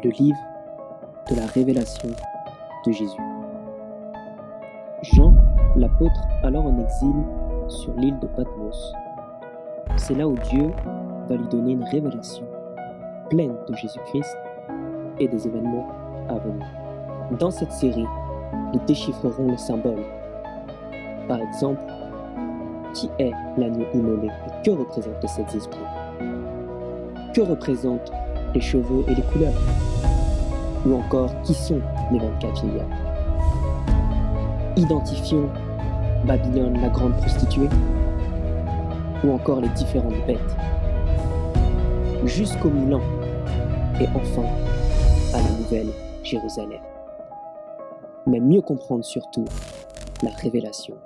le livre de la révélation de Jésus. Jean, l'apôtre, alors en exil sur l'île de Patmos. C'est là où Dieu va lui donner une révélation pleine de Jésus-Christ et des événements à venir. Dans cette série, nous déchiffrerons les symboles. Par exemple, qui est l'agneau immolé et que représente le Saint-Esprit? Que représentent les chevaux et les couleurs? Ou encore, qui sont les 24 vieillards? Identifions Babylone, la grande prostituée, ou encore les différentes bêtes, jusqu'au Milan, et enfin à la nouvelle Jérusalem. Mais mieux comprendre surtout la révélation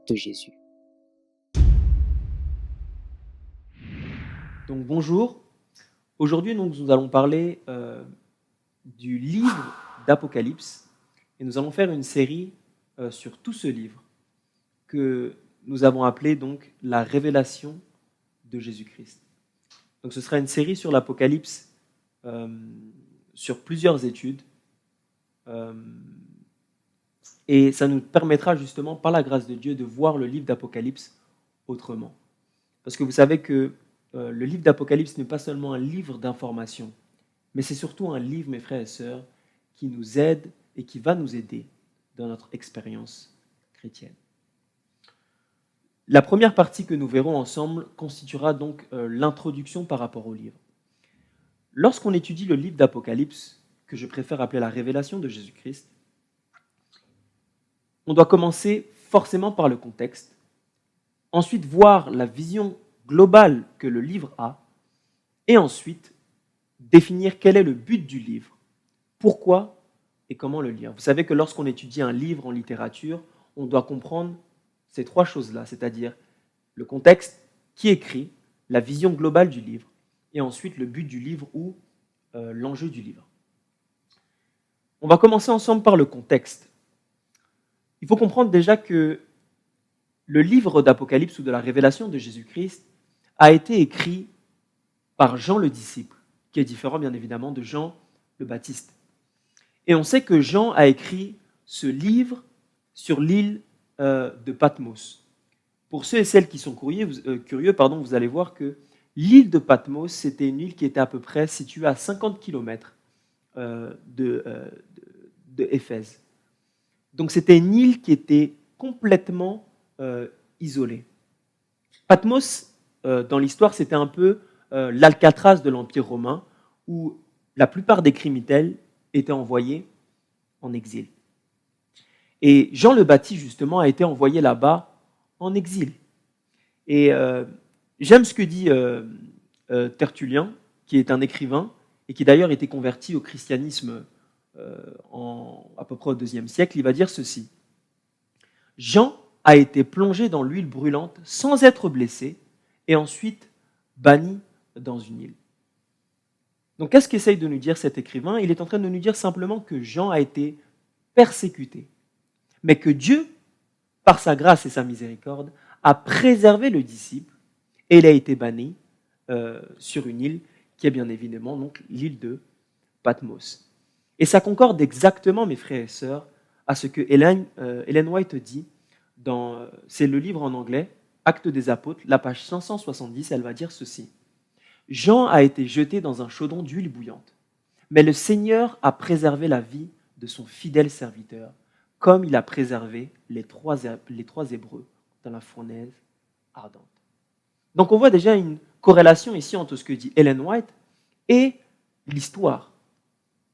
de Jésus. Donc bonjour, aujourd'hui nous allons parler du livre d'Apocalypse et nous allons faire une série sur tout ce livre que nous avons appelé donc la révélation de Jésus-Christ. Donc ce sera une série sur l'Apocalypse sur plusieurs études et ça nous permettra justement par la grâce de Dieu de voir le livre d'Apocalypse autrement. Parce que vous savez que le livre d'Apocalypse n'est pas seulement un livre d'information, mais c'est surtout un livre, mes frères et sœurs, qui nous aide et qui va nous aider dans notre expérience chrétienne. La première partie que nous verrons ensemble constituera donc l'introduction par rapport au livre. Lorsqu'on étudie le livre d'Apocalypse, que je préfère appeler la révélation de Jésus-Christ, on doit commencer forcément par le contexte, ensuite voir la vision globale que le livre a, et ensuite définir quel est le but du livre, pourquoi et comment le lire. Vous savez que lorsqu'on étudie un livre en littérature, on doit comprendre ces trois choses-là, c'est-à-dire le contexte, qui écrit, la vision globale du livre, et ensuite le but du livre ou l'enjeu du livre. On va commencer ensemble par le contexte. Il faut comprendre déjà que le livre d'Apocalypse ou de la révélation de Jésus-Christ a été écrit par Jean le disciple, qui est différent bien évidemment de Jean le Baptiste. Et on sait que Jean a écrit ce livre sur l'île de Patmos. Pour ceux et celles qui sont curieux, vous allez voir que l'île de Patmos, c'était une île qui était à peu près située à 50 km de Éphèse. Donc c'était une île qui était complètement isolée. Patmos, dans l'histoire, c'était un peu l'Alcatraz de l'Empire romain, où la plupart des criminels étaient envoyés en exil. Et Jean le Baptiste, justement, a été envoyé là-bas en exil. Et j'aime ce que dit Tertullien, qui est un écrivain, et qui d'ailleurs était converti au christianisme à peu près au IIe siècle. Il va dire ceci: Jean a été plongé dans l'huile brûlante sans être blessé, et ensuite banni dans une île. Donc qu'est-ce qu'essaye de nous dire cet écrivain? Il est en train de nous dire simplement que Jean a été persécuté, mais que Dieu, par sa grâce et sa miséricorde, a préservé le disciple et il a été banni sur une île qui est bien évidemment donc l'île de Patmos. Et ça concorde exactement, mes frères et sœurs, à ce que Ellen White dit c'est le livre en anglais, Actes des Apôtres, la page 570, elle va dire ceci: Jean a été jeté dans un chaudron d'huile bouillante, mais le Seigneur a préservé la vie de son fidèle serviteur, comme il a préservé les trois Hébreux dans la fournaise ardente. Donc on voit déjà une corrélation ici entre ce que dit Ellen White et l'histoire.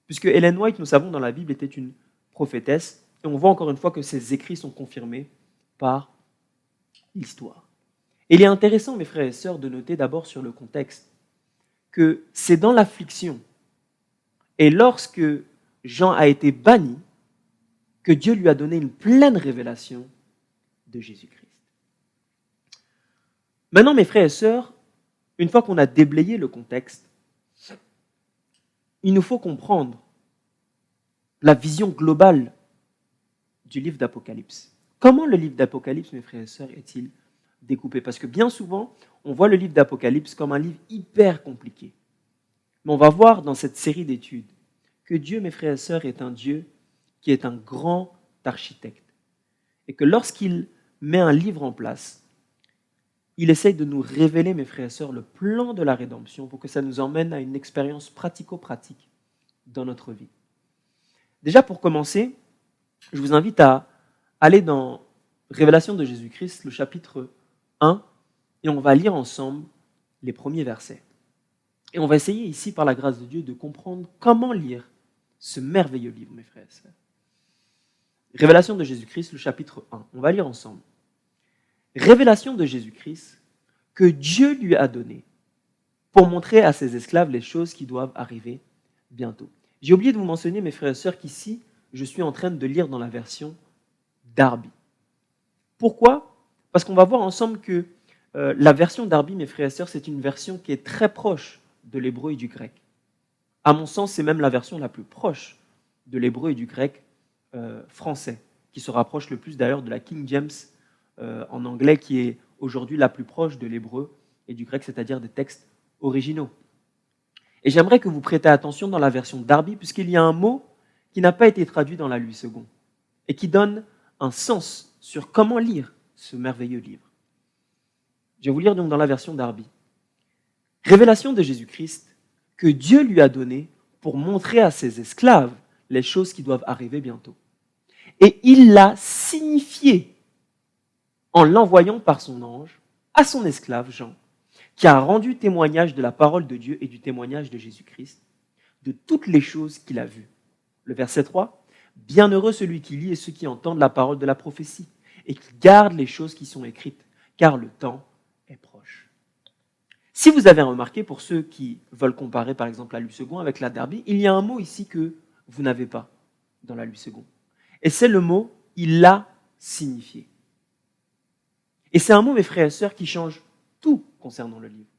Puisque Ellen White, nous savons dans la Bible, était une prophétesse, et on voit encore une fois que ses écrits sont confirmés par l'histoire. Et il est intéressant, mes frères et sœurs, de noter d'abord sur le contexte que c'est dans l'affliction et lorsque Jean a été banni que Dieu lui a donné une pleine révélation de Jésus-Christ. Maintenant, mes frères et sœurs, une fois qu'on a déblayé le contexte, il nous faut comprendre la vision globale du livre d'Apocalypse. Comment le livre d'Apocalypse, mes frères et sœurs, est-il découpé? Parce que bien souvent, on voit le livre d'Apocalypse comme un livre hyper compliqué. Mais on va voir dans cette série d'études que Dieu, mes frères et sœurs, est un Dieu qui est un grand architecte. Et que lorsqu'il met un livre en place, il essaye de nous révéler, mes frères et sœurs, le plan de la rédemption pour que ça nous emmène à une expérience pratico-pratique dans notre vie. Déjà, pour commencer, je vous invite à aller dans Révélation de Jésus-Christ, le chapitre 1, et on va lire ensemble les premiers versets. Et on va essayer ici, par la grâce de Dieu, de comprendre comment lire ce merveilleux livre, mes frères et sœurs. Révélation de Jésus-Christ, le chapitre 1. On va lire ensemble. Révélation de Jésus-Christ que Dieu lui a donnée pour montrer à ses esclaves les choses qui doivent arriver bientôt. J'ai oublié de vous mentionner, mes frères et sœurs, qu'ici, je suis en train de lire dans la version Darby. Pourquoi ? Parce qu'on va voir ensemble que la version Darby, mes frères et sœurs, c'est une version qui est très proche de l'hébreu et du grec. À mon sens, c'est même la version la plus proche de l'hébreu et du grec français, qui se rapproche le plus d'ailleurs de la King James en anglais, qui est aujourd'hui la plus proche de l'hébreu et du grec, c'est-à-dire des textes originaux. Et j'aimerais que vous prêtiez attention dans la version Darby, puisqu'il y a un mot qui n'a pas été traduit dans la Louis II et qui donne un sens sur comment lire ce merveilleux livre. Je vais vous lire donc dans la version Darby. Révélation de Jésus-Christ que Dieu lui a donnée pour montrer à ses esclaves les choses qui doivent arriver bientôt. Et il l'a signifié en l'envoyant par son ange à son esclave Jean, qui a rendu témoignage de la parole de Dieu et du témoignage de Jésus-Christ, de toutes les choses qu'il a vues. Le verset 3, « Bienheureux celui qui lit et ceux qui entendent la parole de la prophétie et qui gardent les choses qui sont écrites, car le temps est proche. » Si vous avez remarqué, pour ceux qui veulent comparer par exemple la Louis II avec la Darby, il y a un mot ici que vous n'avez pas dans la Louis II. Et c'est le mot « il l'a signifié ». Et c'est un mot, mes frères et sœurs, qui change tout concernant le livre.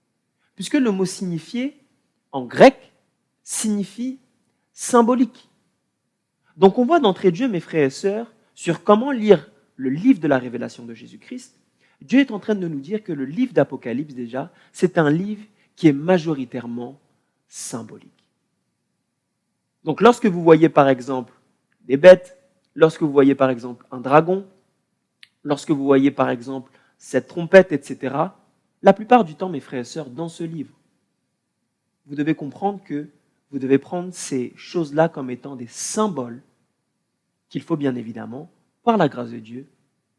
Puisque le mot « signifié » en grec signifie « symbolique ». Donc on voit d'entrée de jeu, mes frères et sœurs, sur comment lire le livre de la révélation de Jésus-Christ. Dieu est en train de nous dire que le livre d'Apocalypse, déjà, c'est un livre qui est majoritairement symbolique. Donc lorsque vous voyez par exemple des bêtes, lorsque vous voyez par exemple un dragon, lorsque vous voyez par exemple cette trompette, etc., la plupart du temps, mes frères et sœurs, dans ce livre, vous devez comprendre que vous devez prendre ces choses-là comme étant des symboles qu'il faut bien évidemment, par la grâce de Dieu,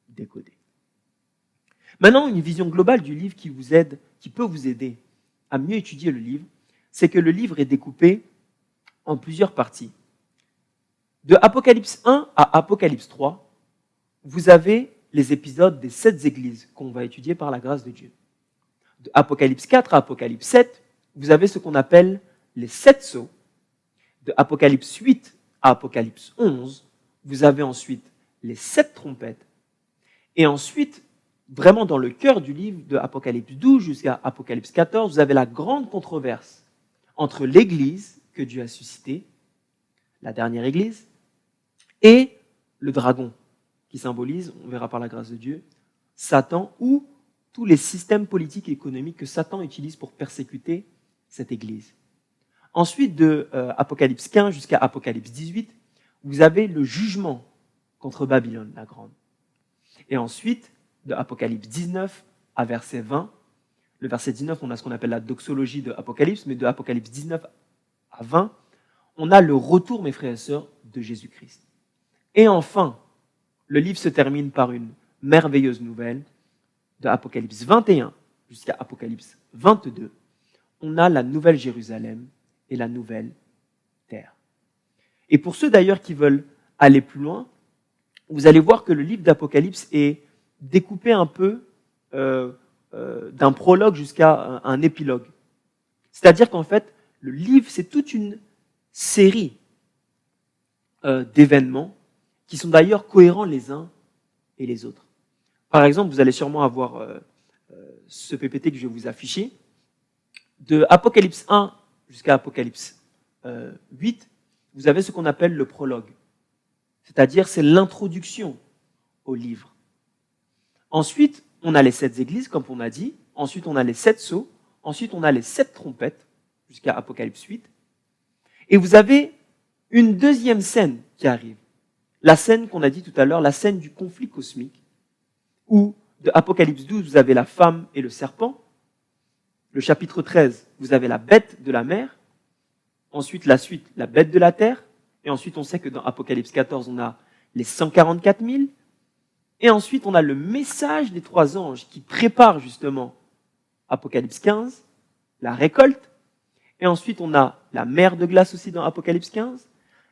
décoder. Maintenant, une vision globale du livre qui peut vous aider à mieux étudier le livre, c'est que le livre est découpé en plusieurs parties. De Apocalypse 1 à Apocalypse 3, vous avez les épisodes des 7 églises qu'on va étudier par la grâce de Dieu. De Apocalypse 4 à Apocalypse 7, vous avez ce qu'on appelle les 7 sceaux. De Apocalypse 8 à Apocalypse 11, vous avez ensuite les 7 trompettes. Et ensuite, vraiment dans le cœur du livre, de Apocalypse 12 jusqu'à Apocalypse 14, vous avez la grande controverse entre l'Église que Dieu a suscitée, la dernière Église, et le dragon, qui symbolise, on verra par la grâce de Dieu, Satan ou tous les systèmes politiques et économiques que Satan utilise pour persécuter cette Église. Ensuite, de Apocalypse 15 jusqu'à Apocalypse 18, vous avez le jugement contre Babylone, la grande. Et ensuite, de Apocalypse 19 à verset 20, le verset 19, on a ce qu'on appelle la doxologie de Apocalypse, mais de Apocalypse 19 à 20, on a le retour, mes frères et sœurs, de Jésus-Christ. Et enfin, le livre se termine par une merveilleuse nouvelle. De Apocalypse 21 jusqu'à Apocalypse 22, on a la nouvelle Jérusalem et la nouvelle terre. Et pour ceux d'ailleurs qui veulent aller plus loin, vous allez voir que le livre d'Apocalypse est découpé un peu d'un prologue jusqu'à un épilogue. C'est-à-dire qu'en fait, le livre, c'est toute une série d'événements qui sont d'ailleurs cohérents les uns et les autres. Par exemple, vous allez sûrement avoir ce PPT que je vais vous afficher. De Apocalypse 1 jusqu'à Apocalypse 8, vous avez ce qu'on appelle le prologue. C'est-à-dire, c'est l'introduction au livre. Ensuite, on a les 7 églises, comme on a dit. Ensuite, on a les 7 sceaux. Ensuite, on a les 7 trompettes. jusqu'à Apocalypse 8. Et vous avez une deuxième scène qui arrive. La scène qu'on a dit tout à l'heure, la scène du conflit cosmique, où de Apocalypse 12, vous avez la femme et le serpent. Le chapitre 13, vous avez la bête de la mer. Ensuite, la suite, la bête de la terre. Et ensuite, on sait que dans Apocalypse 14, on a les 144 000. Et ensuite, on a le message des 3 anges qui préparent justement Apocalypse 15, la récolte. Et ensuite, on a la mer de glace aussi dans Apocalypse 15.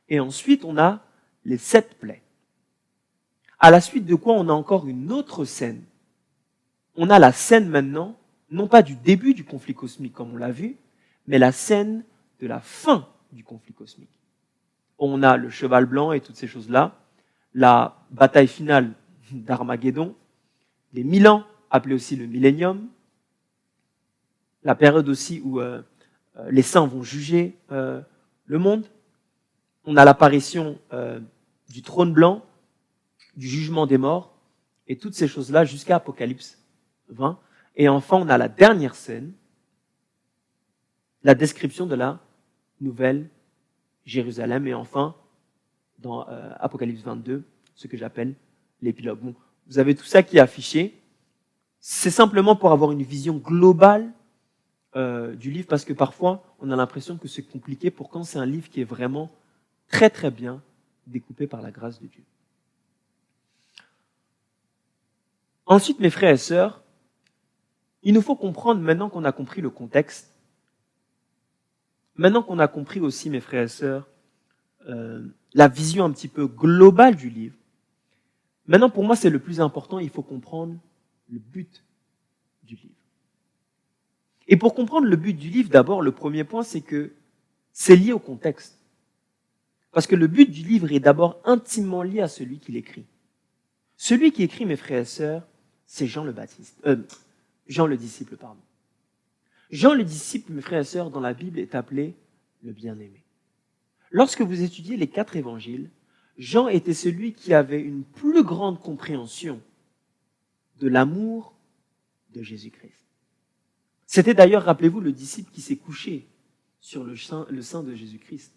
Et ensuite, on a les 7 plaies. À la suite de quoi, on a encore une autre scène. On a la scène maintenant, non pas du début du conflit cosmique comme on l'a vu, mais la scène de la fin du conflit cosmique. On a le cheval blanc et toutes ces choses-là, la bataille finale d'Armageddon, les 1000 ans, appelés aussi le millénium, la période aussi où les saints vont juger le monde. On a l'apparition du trône blanc, du jugement des morts, et toutes ces choses-là jusqu'à Apocalypse 20. Et enfin, on a la dernière scène, la description de la nouvelle Jérusalem, et enfin, dans Apocalypse 22, ce que j'appelle l'épilogue. Bon, vous avez tout ça qui est affiché. C'est simplement pour avoir une vision globale du livre, parce que parfois, on a l'impression que c'est compliqué, pourtant c'est un livre qui est vraiment très très bien découpé par la grâce de Dieu. Ensuite, mes frères et sœurs, il nous faut comprendre, maintenant qu'on a compris le contexte, maintenant qu'on a compris aussi, mes frères et sœurs, la vision un petit peu globale du livre, maintenant pour moi c'est le plus important, il faut comprendre le but du livre. Et pour comprendre le but du livre, d'abord, le premier point, c'est que c'est lié au contexte. Parce que le but du livre est d'abord intimement lié à celui qui l'écrit. Celui qui écrit, mes frères et sœurs, c'est Jean le disciple, pardon. Jean le disciple, mes frères et sœurs, dans la Bible est appelé le bien-aimé. Lorsque vous étudiez les 4 évangiles, Jean était celui qui avait une plus grande compréhension de l'amour de Jésus-Christ. C'était d'ailleurs, rappelez-vous, le disciple qui s'est couché sur le sein de Jésus-Christ.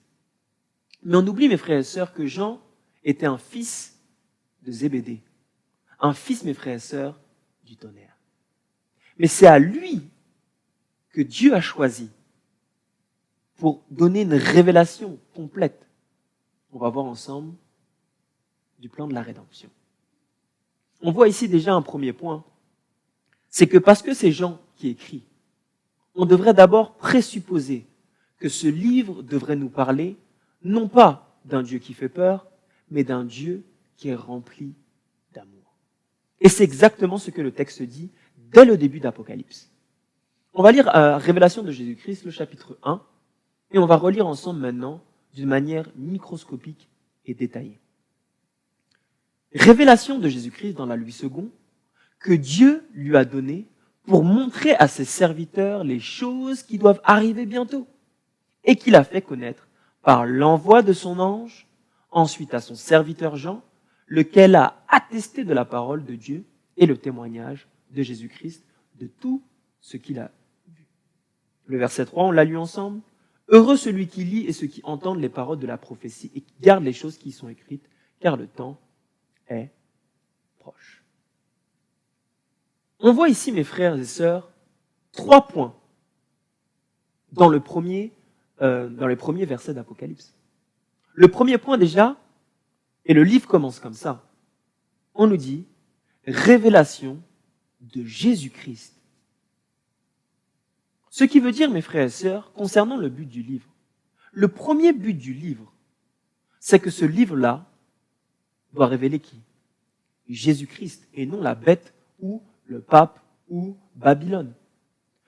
Mais on oublie, mes frères et sœurs, que Jean était un fils de Zébédée. Un fils, mes frères et sœurs, du tonnerre. Mais c'est à lui que Dieu a choisi pour donner une révélation complète. On va voir ensemble du plan de la rédemption. On voit ici déjà un premier point. C'est que parce que c'est Jean qui écrit, on devrait d'abord présupposer que ce livre devrait nous parler non pas d'un Dieu qui fait peur, mais d'un Dieu qui est rempli d'amour. Et c'est exactement ce que le texte dit dès le début d'Apocalypse. On va lire Révélation de Jésus-Christ, le chapitre 1, et on va relire ensemble maintenant d'une manière microscopique et détaillée. Révélation de Jésus-Christ dans la Louis II, que Dieu lui a donnée pour montrer à ses serviteurs les choses qui doivent arriver bientôt, et qu'il a fait connaître par l'envoi de son ange, ensuite à son serviteur Jean, lequel a attesté de la parole de Dieu et le témoignage de Jésus-Christ de tout ce qu'il a vu. Le verset 3, on l'a lu ensemble. Heureux celui qui lit et ceux qui entendent les paroles de la prophétie et qui gardent les choses qui y sont écrites, car le temps est proche. On voit ici, mes frères et sœurs, 3 points dans les premiers versets d'Apocalypse. Le premier point déjà, et le livre commence comme ça, on nous dit révélation de Jésus-Christ. Ce qui veut dire, mes frères et sœurs, concernant le but du livre, le premier but du livre, c'est que ce livre-là doit révéler qui? Jésus-Christ, et non la bête ou le pape ou Babylone.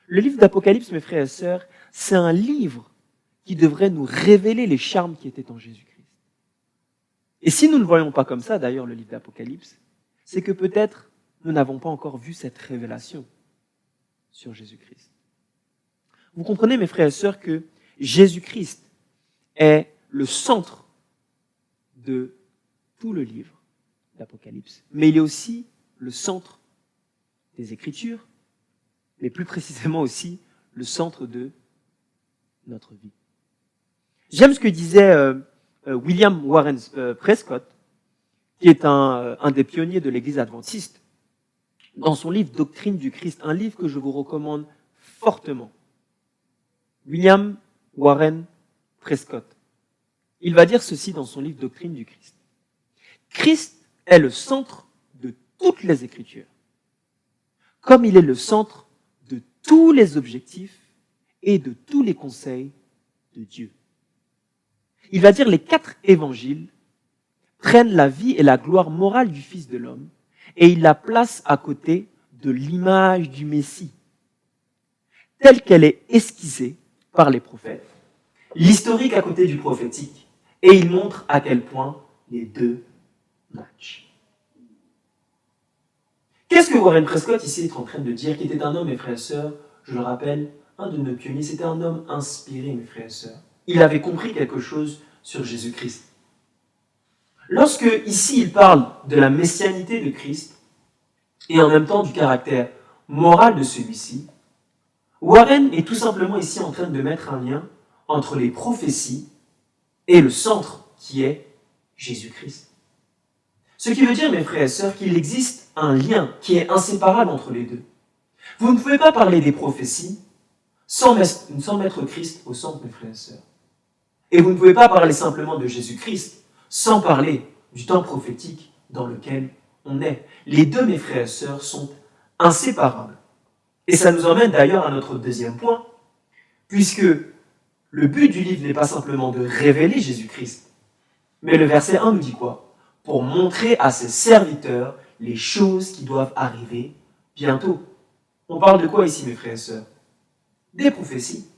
Le livre d'Apocalypse, mes frères et sœurs, c'est un livre qui devrait nous révéler les charmes qui étaient en Jésus-Christ. Et si nous ne voyons pas comme ça, d'ailleurs, le livre d'Apocalypse, c'est que peut-être nous n'avons pas encore vu cette révélation sur Jésus-Christ. Vous comprenez, mes frères et sœurs, que Jésus-Christ est le centre de tout le livre d'Apocalypse. Mais il est aussi le centre des Écritures, mais plus précisément aussi le centre de notre vie. J'aime ce que disait William Warren Prescott, qui est un des pionniers de l'Église adventiste, dans son livre Doctrine du Christ, un livre que je vous recommande fortement. William Warren Prescott. Il va dire ceci dans son livre Doctrine du Christ. Christ est le centre de toutes les Écritures, comme il est le centre de tous les objectifs et de tous les conseils de Dieu. Il va dire les 4 évangiles prennent la vie et la gloire morale du Fils de l'homme et il la place à côté de l'image du Messie, telle qu'elle est esquissée par les prophètes, l'historique à côté du prophétique, et il montre à quel point les deux matchent. Qu'est-ce que Warren Prescott ici est en train de dire, qui était un homme, mes frères et sœurs, je le rappelle, un de nos pionniers, c'était un homme inspiré, mes frères et sœurs. Il avait compris quelque chose sur Jésus-Christ. Lorsque, ici, il parle de la messianité de Christ, et en même temps du caractère moral de celui-ci, Warren est tout simplement ici en train de mettre un lien entre les prophéties et le centre qui est Jésus-Christ. Ce qui veut dire, mes frères et sœurs, qu'il existe un lien qui est inséparable entre les deux. Vous ne pouvez pas parler des prophéties sans mettre Christ au centre, mes frères et sœurs. Et vous ne pouvez pas parler simplement de Jésus-Christ sans parler du temps prophétique dans lequel on est. Les deux, mes frères et sœurs, sont inséparables. Et ça nous emmène d'ailleurs à notre deuxième point, puisque le but du livre n'est pas simplement de révéler Jésus-Christ, mais le verset 1 nous dit quoi? Pour montrer à ses serviteurs les choses qui doivent arriver bientôt. On parle de quoi ici, mes frères et sœurs? Des prophéties.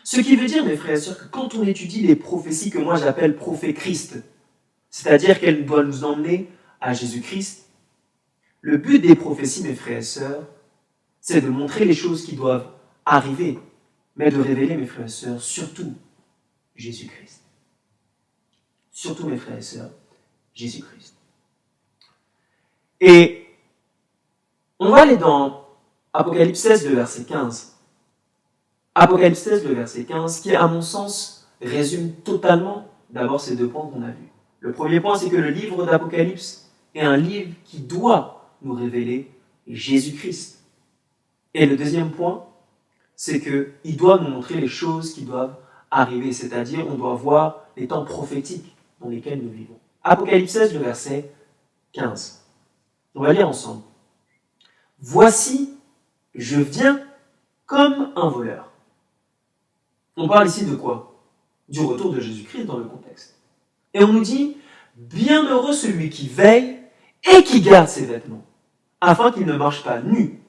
Ce qui veut dire, mes frères et sœurs, que quand on étudie les prophéties que moi j'appelle prophéts-Christ, c'est-à-dire qu'elles doivent nous emmener à Jésus-Christ, le but des prophéties, mes frères et sœurs, c'est de montrer les choses qui doivent arriver, mais de révéler, mes frères et sœurs, surtout Jésus-Christ. Surtout, mes frères et sœurs, Jésus-Christ. Et on va aller dans Apocalypse 16, le verset 15. Apocalypse 16, le verset 15, qui, à mon sens, résume totalement d'abord ces deux points qu'on a vus. Le premier point, c'est que le livre d'Apocalypse est un livre qui doit nous révéler Jésus-Christ. Et le deuxième point, c'est qu'il doit nous montrer les choses qui doivent arriver, c'est-à-dire on doit voir les temps prophétiques dans lesquels nous vivons. Apocalypse 16, le verset 15. On va lire ensemble. « Voici, je viens comme un voleur. » On parle ici de quoi? Du retour de Jésus-Christ dans le contexte. Et on nous dit, bienheureux celui qui veille et qui garde ses vêtements, afin qu'il ne marche pas nu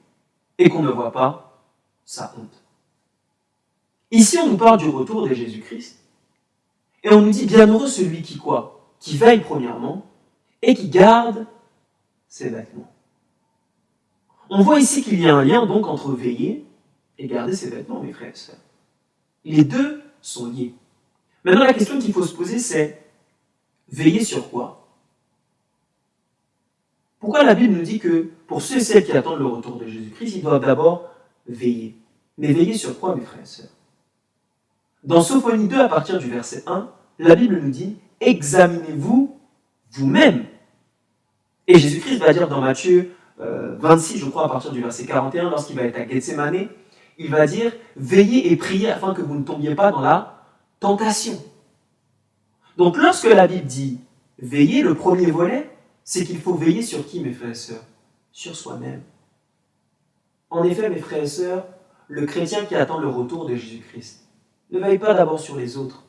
et qu'on ne voit pas sa honte. Ici, on nous parle du retour de Jésus-Christ. Et on nous dit, bienheureux celui qui quoi? Qui veille premièrement et qui garde ses vêtements. On voit ici qu'il y a un lien donc entre veiller et garder ses vêtements, mes frères et sœurs. Les deux sont liés. Maintenant, la question qu'il faut se poser, c'est veiller sur quoi? Pourquoi la Bible nous dit que pour ceux et celles qui attendent le retour de Jésus-Christ, ils doivent d'abord veiller? Mais veiller sur quoi, mes frères et sœurs? Dans Sophonie 2, à partir du verset 1, la Bible nous dit « Examinez-vous vous-même ». Et Jésus-Christ va dire dans Matthieu 26, je crois, à partir du verset 41, lorsqu'il va être à Gethsémane, il va dire « Veillez et priez afin que vous ne tombiez pas dans la tentation ». Donc lorsque la Bible dit « Veillez », le premier volet, c'est qu'il faut veiller sur qui, mes frères et sœurs? Sur soi-même. En effet, mes frères et sœurs, le chrétien qui attend le retour de Jésus-Christ ne veille pas d'abord sur les autres.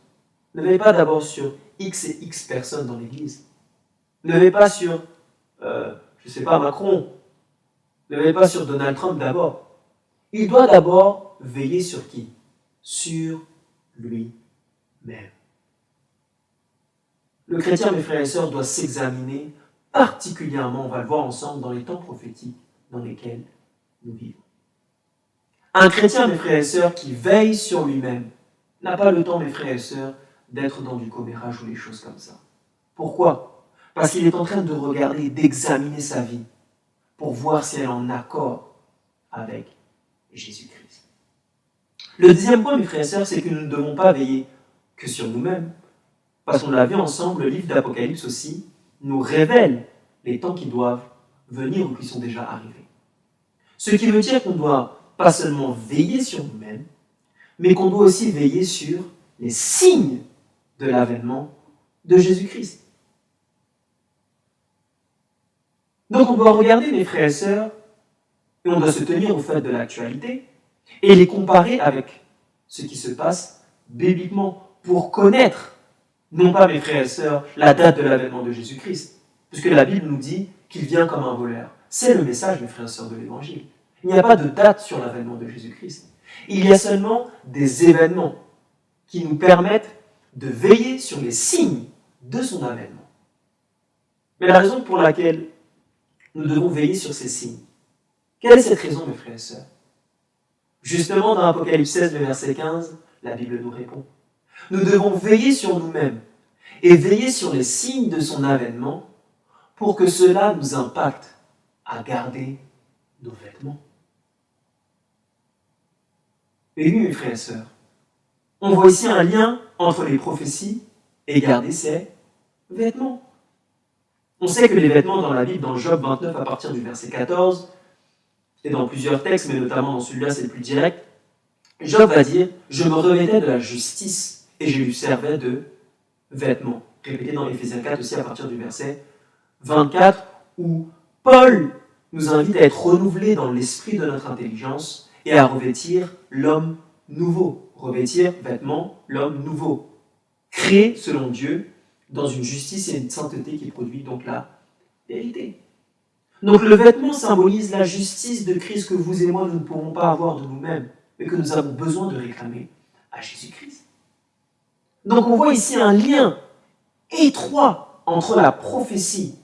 Ne veille pas d'abord sur X et X personnes dans l'Église. Ne veille pas sur, Macron. Ne veille pas sur Donald Trump d'abord. Il doit d'abord veiller sur qui? Sur lui-même. Le chrétien, mes frères et sœurs, doit s'examiner particulièrement, on va le voir ensemble, dans les temps prophétiques dans lesquels nous vivons. Un chrétien, mes frères et sœurs, qui veille sur lui-même, n'a pas le temps, mes frères et sœurs, d'être dans du commérage ou des choses comme ça. Pourquoi? Parce qu'il est en train de regarder, d'examiner sa vie pour voir si elle est en accord avec Jésus-Christ. Le deuxième point, mes frères et sœurs, c'est que nous ne devons pas veiller que sur nous-mêmes. Parce qu'on l'a vu ensemble, le livre d'Apocalypse aussi nous révèle les temps qui doivent venir ou qui sont déjà arrivés. Ce qui veut dire qu'on doit pas seulement veiller sur nous-mêmes, mais qu'on doit aussi veiller sur les signes de l'avènement de Jésus-Christ. Donc on doit regarder, mes frères et sœurs, et on doit se tenir au fait de l'actualité, et les comparer avec ce qui se passe bibliquement pour connaître, non pas, mes frères et sœurs, la date de l'avènement de Jésus-Christ, puisque la Bible nous dit qu'il vient comme un voleur. C'est le message, mes frères et sœurs, de l'Évangile. Il n'y a pas de date sur l'avènement de Jésus-Christ. Il y a seulement des événements qui nous permettent de veiller sur les signes de son avènement. Mais la raison pour laquelle nous devons veiller sur ces signes, quelle est cette raison, mes frères et sœurs? Justement, dans Apocalypse 16, le verset 15, la Bible nous répond. Nous devons veiller sur nous-mêmes et veiller sur les signes de son avènement pour que cela nous impacte à garder nos vêtements. Et oui, mes frères et sœurs, on voit ici un lien entre les prophéties et garder ses vêtements. On sait que les vêtements dans la Bible, dans Job 29 à partir du verset 14, et dans plusieurs textes, mais notamment dans celui-là c'est le plus direct, Job va dire « Je me revêtais de la justice et je lui servais de vêtements ». Répété dans Éphésiens 4 aussi à partir du verset 24, où Paul nous invite à être renouvelés dans l'esprit de notre intelligence et à revêtir l'homme nouveau. Revêtir, vêtements, l'homme nouveau. Créé selon Dieu dans une justice et une sainteté qui produit donc la vérité. Donc le vêtement symbolise la justice de Christ que vous et moi nous ne pourrons pas avoir de nous-mêmes, mais que nous avons besoin de réclamer à Jésus-Christ. Donc on voit ici un lien étroit entre la prophétie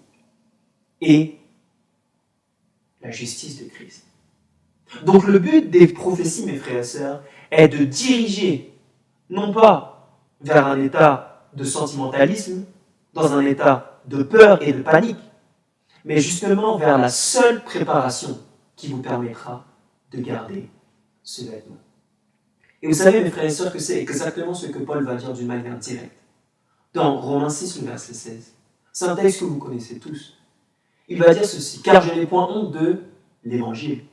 et la justice de Christ. Donc le but des prophéties, mes frères et sœurs, est de diriger, non pas vers un état de sentimentalisme, dans un état de peur et de panique, mais justement vers la seule préparation qui vous permettra de garder ce vêtement. Et vous savez, mes frères et sœurs, que c'est exactement ce que Paul va dire d'une manière directe. Dans Romains 6, le verset 16. C'est un texte que vous connaissez tous. Il va dire ceci, « Car je n'ai point honte de l'Évangile.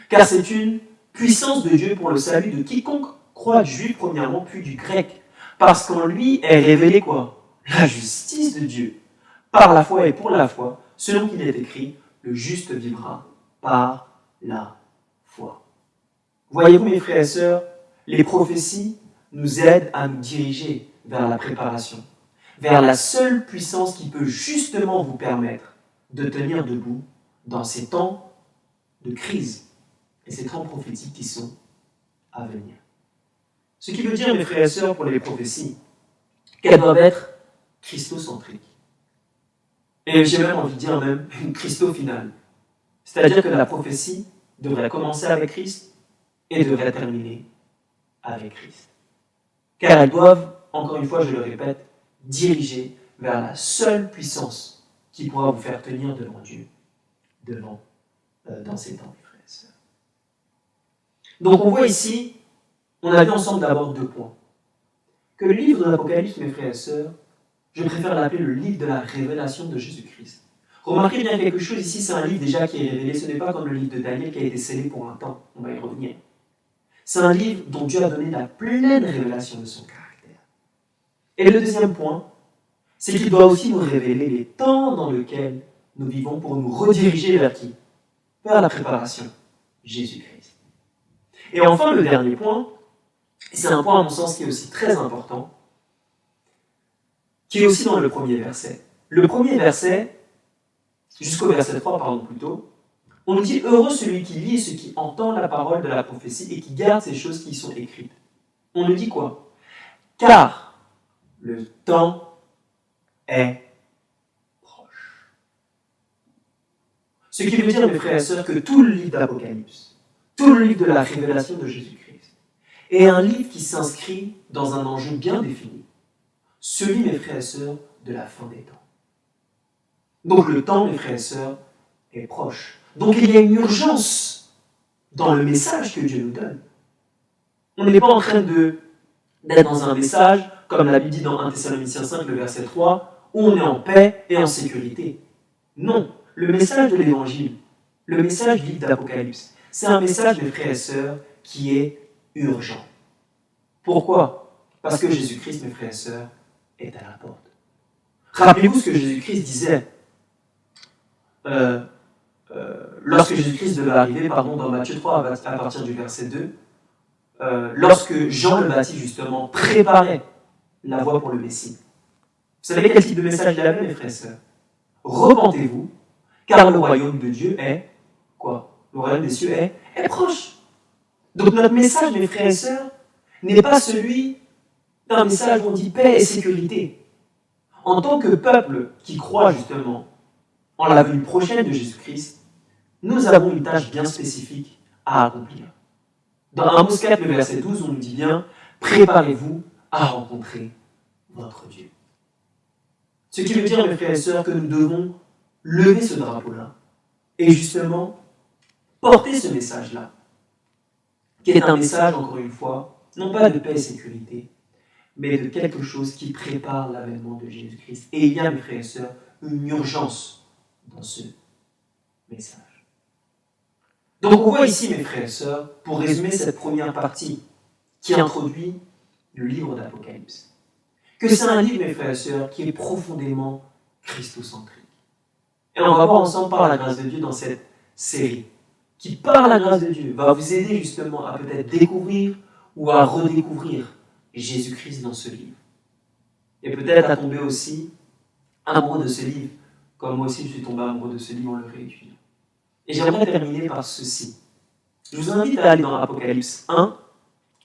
Car c'est une puissance de Dieu pour le salut de quiconque croit, du juif premièrement, puis du grec. Parce qu'en lui est révélée quoi? La justice de Dieu. Par la foi et pour la foi, selon qu'il est écrit, le juste vivra par la foi. » Voyez-vous, mes frères et sœurs, les prophéties nous aident à nous diriger vers la préparation, vers la seule puissance qui peut justement vous permettre de tenir debout dans ces temps de crise et ces temps prophétiques qui sont à venir. Ce qui veut dire, mes frères et sœurs, pour les prophéties, qu'elles doivent être christocentriques. Et j'ai même envie de dire même une christofinale. C'est-à-dire que la prophétie devrait commencer avec Christ et devrait terminer avec Christ. Car elles doivent, encore une fois, je le répète, diriger vers la seule puissance qui pourra vous faire tenir devant Dieu, dans ces temps, mes frères et sœurs. Donc on voit ici, on a vu ensemble d'abord deux points. Que le livre de l'Apocalypse, mes frères et sœurs, je préfère l'appeler le livre de la révélation de Jésus-Christ. Remarquez bien quelque chose ici, c'est un livre déjà qui est révélé, ce n'est pas comme le livre de Daniel qui a été scellé pour un temps, on va y revenir. C'est un livre dont Dieu a donné la pleine révélation de son caractère. Et le deuxième point, c'est qu'il doit aussi nous révéler les temps dans lesquels nous vivons pour nous rediriger vers qui? Vers la préparation, Jésus-Christ. Et enfin, le dernier point, et c'est un point à mon sens qui est aussi très important, qui est aussi dans le premier verset. Le premier verset, jusqu'au verset 3, pardon, plutôt, on nous dit « Heureux celui qui lit et celui qui entend la parole de la prophétie et qui garde ces choses qui y sont écrites. » On nous dit quoi? « Car le temps est proche. » Ce qui veut dire, mes frères et sœurs, que tout le livre d'Apocalypse, tout le livre de la révélation de Jésus-Christ, est un livre qui s'inscrit dans un enjeu bien défini, celui, mes frères et sœurs, de la fin des temps. Donc le temps, mes frères et sœurs, est proche. Donc il y a une urgence dans le message que Dieu nous donne. On n'est pas en train d'être dans un message, comme la Bible dit dans 1 Thessaloniciens 5, le verset 3, où on est en paix et en sécurité. Non, le message de l'Évangile, le message du livre d'Apocalypse, c'est un message, mes frères et sœurs, qui est urgent. Pourquoi? Parce que Jésus-Christ, mes frères et sœurs, est à la porte. Rappelez-vous ce que Jésus-Christ disait lorsque Jésus-Christ devait arriver, dans Matthieu 3, à partir du verset 2, lorsque Jean le Baptiste, justement, préparait la voie pour le Messie. Vous savez quel type de message il avait, mes frères et sœurs? Repentez-vous, car le royaume de Dieu est quoi? Le royaume des cieux est proche. Donc notre message, mes frères et sœurs, n'est pas celui d'un message où on dit paix et sécurité. En tant que peuple qui croit justement en la venue prochaine de Jésus-Christ, nous avons une tâche bien spécifique à accomplir. Dans Amos 4, le verset 12, on nous dit bien « Préparez-vous à rencontrer votre Dieu ». Ce qui veut dire, mes frères et sœurs, que nous devons lever ce drapeau-là et justement porter ce message-là, qui est un message, encore une fois, non pas de paix et sécurité, mais de quelque chose qui prépare l'avènement de Jésus-Christ. Et il y a, mes frères et sœurs, une urgence dans ce message. Donc on voit ici, mes frères et sœurs, pour résumer cette première partie qui introduit le livre d'Apocalypse, que c'est un livre, mes frères et sœurs, qui est profondément christocentrique. Et on va voir ensemble, par la grâce de Dieu, dans cette série, qui, par la grâce de Dieu, va vous aider justement à peut-être découvrir ou à redécouvrir Jésus-Christ dans ce livre. Et peut-être à tomber aussi amoureux de ce livre, comme moi aussi je suis tombé amoureux de ce livre en le réétudiant. Et j'aimerais terminer par ceci. Je vous invite à aller dans Apocalypse 1,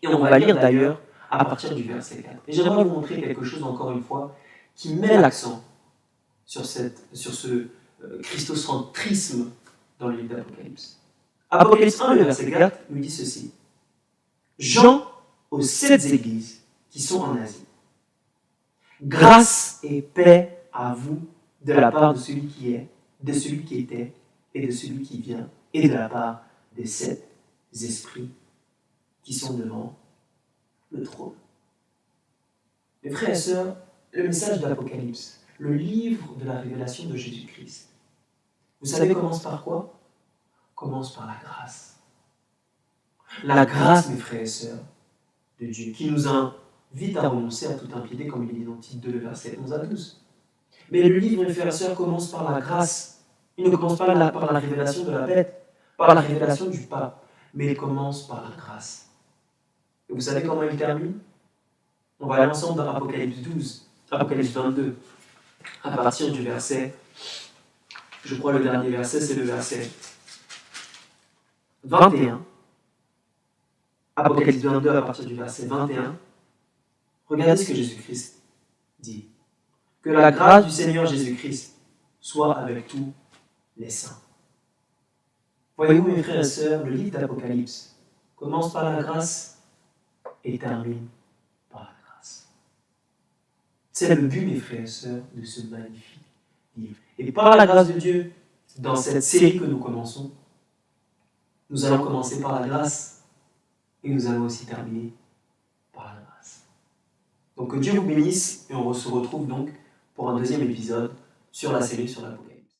et on va lire d'ailleurs à partir du verset 4. Et j'aimerais vous montrer quelque chose, encore une fois, qui met l'accent sur ce christocentrisme dans le livre d'Apocalypse. Apocalypse 1, le verset 4, nous dit ceci. Jean aux 7 églises qui sont en Asie. Grâce et paix à vous de la part de celui qui est, de celui qui était et de celui qui vient, et de la part des 7 esprits qui sont devant le trône. Mes frères et sœurs, le message d'Apocalypse, le livre de la révélation de Jésus-Christ, vous savez, commence par quoi? Commence par la grâce. La grâce, mes frères et sœurs, de Dieu, qui nous invite à renoncer à tout impiété, comme il est dit dans le titre 2, le verset 11 à 12. Mais le livre, mes frères et sœurs, commence par la grâce. Il ne commence pas par la révélation de la bête, par la révélation du pape, mais il commence par la grâce. Et vous savez comment il termine? On va aller ensemble dans Apocalypse 12, Apocalypse 22, à partir du verset, je crois le dernier verset, c'est le verset 21. Apocalypse 22, à partir du verset 21. Regardez ce que Jésus-Christ dit. Que la grâce du Seigneur Jésus-Christ soit avec tous les saints. Voyez-vous, mes frères et sœurs, le livre d'Apocalypse commence par la grâce et termine par la grâce. C'est le but, mes frères et sœurs, de ce magnifique livre. Et par la grâce de Dieu, dans cette série que nous commençons, nous allons commencer par la grâce et nous allons aussi terminer par la grâce. Donc que Dieu vous bénisse et on se retrouve donc pour un deuxième épisode sur la série sur l'Apocalypse.